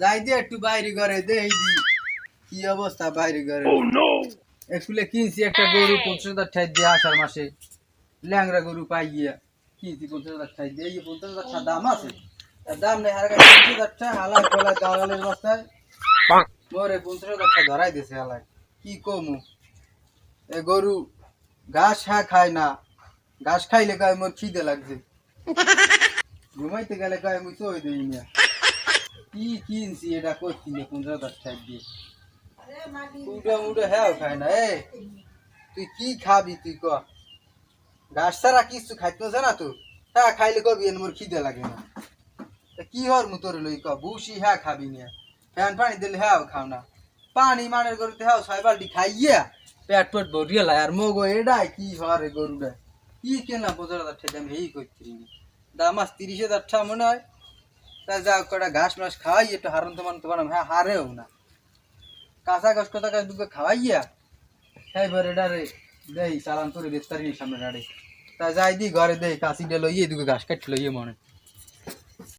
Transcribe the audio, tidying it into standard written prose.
যাই দিয়ে একটু বাইরে ঘরে দেই দি কি অবস্থা বাইরে ঘরে। স্কুলে কিনছি একটা গরু 50,000 ঠাই দিয়ে আষাঢ় মাসে ল্যাংরা গরু পাই গিয়া কিনছি 50,000 ঠাই দিয়ে এই 50,000 দাম আছে। তার দাম নেই হার কাছে 50,000 হালাই গলায় দালালের বস্তায় মোরে 50,000 ধরাই দিছে হালাই। কি কমু এ গরু ঘাস খায় না, ঘাস খাইলে কয় মোর খিদে লাগছে, ঘুমাইতে গেলে কয় মুই চই দেই না। কি কিনছি এটা করছি না 50,000 দিয়ে উডে উডে হ্যাঁ খায় না। এ তুই কি খাবি তুই ক? ঘাস ছাড়া কিছু খাইতেছে না তো? হ্যাঁ খাইলে কবি মোর খিদে লাগে না। তা কি হর মু তোর লই ক? ভুসি হ্যাঁ খাবি না, ফ্যান পানি দিলে হ্যাঁ খাও না, পানি মানের গরুতে হ্যাঁ 6 বালতি খাইয়া পেট পেট ভরিয়া লাই আর মগো এডাই কি হরে গরুটা কি কিনলাম 50,000 টাকা আমি এই করছি দাম আস 30,000 মনে হয়। তা যা কটা ঘাস মাস খাওয়াই একটু হারন তো মানতে পারলাম, হ্যাঁ হারেও না কাঁচা ঘাস কথা কাজ দুটো খাওয়াইয়া এইবার এটারে দেই চালান করে বেস্তারি সামনে ডাড়ে তা যাই দি ঘরে দেই কাশি ডে লইয়ে দুটো ঘাস কাটি লইয়ে মনে